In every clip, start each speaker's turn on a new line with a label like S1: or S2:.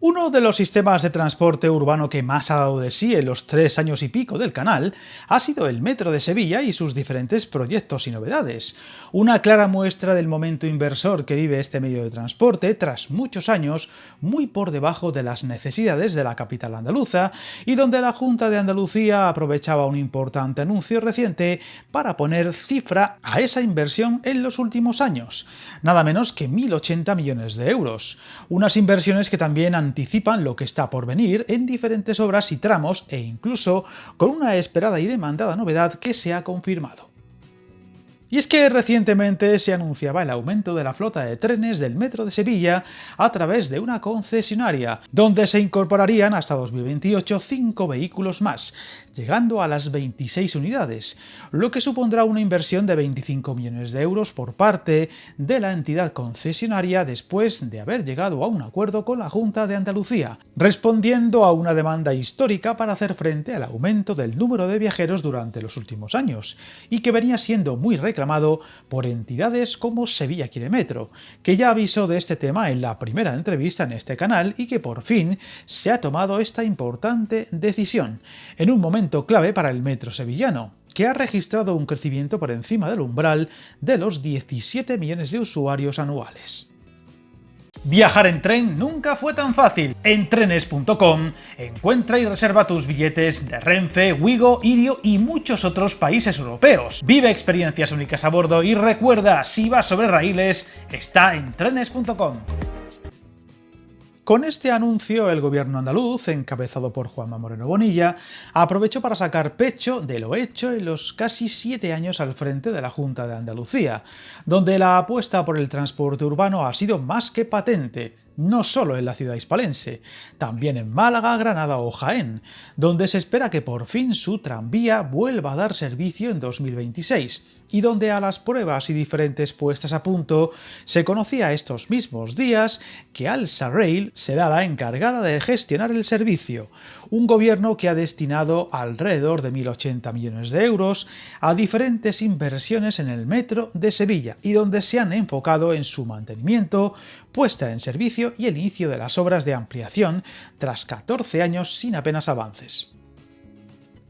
S1: Uno de los sistemas de transporte urbano que más ha dado de sí en los 3 años y pico del canal ha sido el Metro de Sevilla y sus diferentes proyectos y novedades. Una clara muestra del momento inversor que vive este medio de transporte tras muchos años muy por debajo de las necesidades de la capital andaluza y donde la Junta de Andalucía aprovechaba un importante anuncio reciente para poner cifra a esa inversión en los últimos años. Nada menos que 1.080 millones de euros. Unas inversiones que también anticipan lo que está por venir en diferentes obras y tramos e incluso con una esperada y demandada novedad que se ha confirmado. Y es que recientemente se anunciaba el aumento de la flota de trenes del Metro de Sevilla a través de una concesionaria, donde se incorporarían hasta 2028 5 vehículos más, llegando a las 26 unidades, lo que supondrá una inversión de 25 millones de euros por parte de la entidad concesionaria después de haber llegado a un acuerdo con la Junta de Andalucía, respondiendo a una demanda histórica para hacer frente al aumento del número de viajeros durante los últimos años, y que venía siendo muy reclamado por entidades como Sevilla Quiere Metro, que ya avisó de este tema en la primera entrevista en este canal y que por fin se ha tomado esta importante decisión, en un momento clave para el metro sevillano, que ha registrado un crecimiento por encima del umbral de los 17 millones de usuarios anuales. Viajar en tren nunca fue tan fácil. En trenes.com encuentra y reserva tus billetes de Renfe, Wigo, Irio y muchos otros países europeos. Vive experiencias únicas a bordo y recuerda, si vas sobre raíles, está en trenes.com. Con este anuncio, el gobierno andaluz, encabezado por Juanma Moreno Bonilla, aprovechó para sacar pecho de lo hecho en los casi 7 años al frente de la Junta de Andalucía, donde la apuesta por el transporte urbano ha sido más que patente, no solo en la ciudad hispalense, también en Málaga, Granada o Jaén, donde se espera que por fin su tranvía vuelva a dar servicio en 2026, y donde a las pruebas y diferentes puestas a punto se conocía estos mismos días que Alsa Rail será la encargada de gestionar el servicio, un gobierno que ha destinado alrededor de 1.080 millones de euros a diferentes inversiones en el metro de Sevilla y donde se han enfocado en su mantenimiento, puesta en servicio y el inicio de las obras de ampliación tras 14 años sin apenas avances.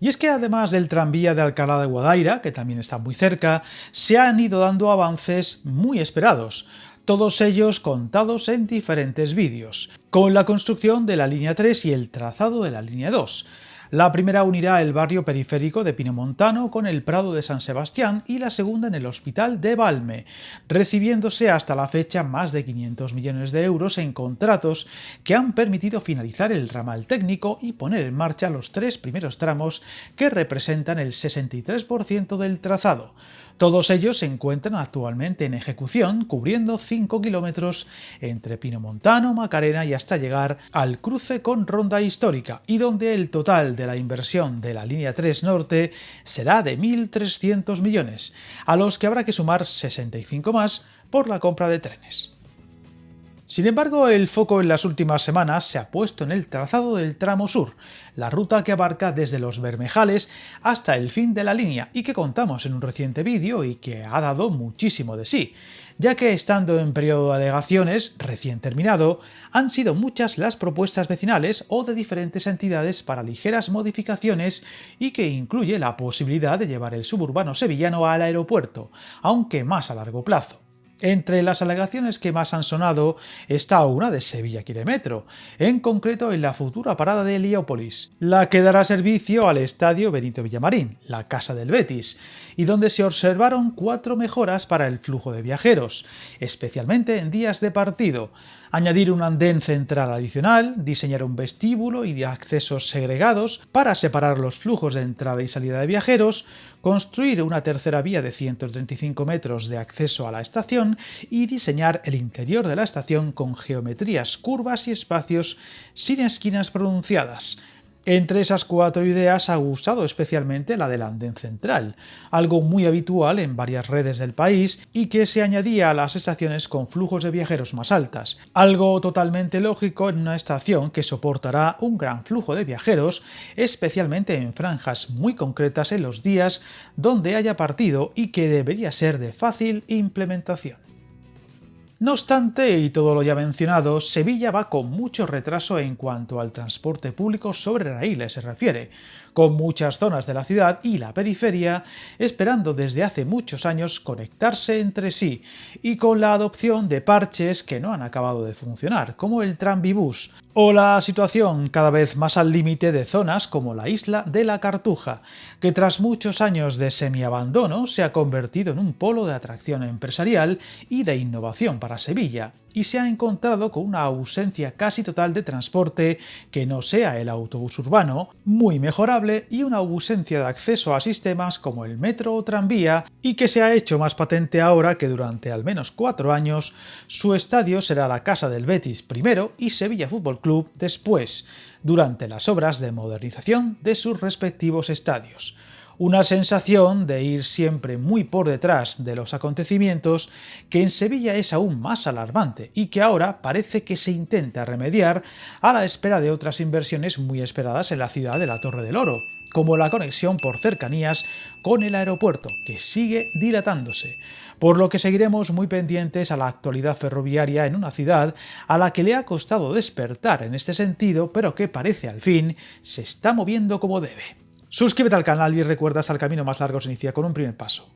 S1: Y es que además del tranvía de Alcalá de Guadaira, que también está muy cerca, se han ido dando avances muy esperados, todos ellos contados en diferentes vídeos, con la construcción de la línea 3 y el trazado de la línea 2. La primera unirá el barrio periférico de Pinomontano con el Prado de San Sebastián y la segunda en el Hospital de Valme, recibiéndose hasta la fecha más de 500 millones de euros en contratos que han permitido finalizar el ramal técnico y poner en marcha los 3 primeros tramos que representan el 63% del trazado. Todos ellos se encuentran actualmente en ejecución, cubriendo 5 kilómetros entre Pinomontano, Macarena y hasta llegar al cruce con Ronda Histórica, y donde el total de la inversión de la línea 3 Norte será de 1.300 millones, a los que habrá que sumar 65 más por la compra de trenes. Sin embargo, el foco en las últimas semanas se ha puesto en el trazado del tramo sur, la ruta que abarca desde Los Bermejales hasta el fin de la línea y que contamos en un reciente vídeo y que ha dado muchísimo de sí, ya que estando en periodo de alegaciones recién terminado, han sido muchas las propuestas vecinales o de diferentes entidades para ligeras modificaciones y que incluye la posibilidad de llevar el suburbano sevillano al aeropuerto, aunque más a largo plazo. Entre las alegaciones que más han sonado está una de Sevilla Quiere Metro, en concreto en la futura parada de Heliópolis, la que dará servicio al estadio Benito Villamarín, la casa del Betis, y donde se observaron 4 mejoras para el flujo de viajeros, especialmente en días de partido: añadir un andén central adicional, diseñar un vestíbulo y de accesos segregados para separar los flujos de entrada y salida de viajeros, construir una tercera vía de 135 metros de acceso a la estación y diseñar el interior de la estación con geometrías curvas y espacios sin esquinas pronunciadas. Entre esas 4 ideas ha gustado especialmente la del andén central, algo muy habitual en varias redes del país y que se añadía a las estaciones con flujos de viajeros más altas, algo totalmente lógico en una estación que soportará un gran flujo de viajeros, especialmente en franjas muy concretas en los días donde haya partido y que debería ser de fácil implementación. No obstante, y todo lo ya mencionado, Sevilla va con mucho retraso en cuanto al transporte público sobre raíles se refiere, con muchas zonas de la ciudad y la periferia esperando desde hace muchos años conectarse entre sí, y con la adopción de parches que no han acabado de funcionar, como el Tranvibús, o la situación cada vez más al límite de zonas como la isla de la Cartuja, que tras muchos años de semiabandono se ha convertido en un polo de atracción empresarial y de innovación para Sevilla, y se ha encontrado con una ausencia casi total de transporte que no sea el autobús urbano, muy mejorable, y una ausencia de acceso a sistemas como el metro o tranvía, y que se ha hecho más patente ahora que durante al menos 4 años su estadio será la casa del Betis primero y Sevilla Fútbol Club después, durante las obras de modernización de sus respectivos estadios. Una sensación de ir siempre muy por detrás de los acontecimientos que en Sevilla es aún más alarmante y que ahora parece que se intenta remediar a la espera de otras inversiones muy esperadas en la ciudad de la Torre del Oro, como la conexión por cercanías con el aeropuerto, que sigue dilatándose, por lo que seguiremos muy pendientes a la actualidad ferroviaria en una ciudad a la que le ha costado despertar en este sentido, pero que parece al fin se está moviendo como debe. Suscríbete al canal y recuerda que el camino más largo se inicia con un primer paso.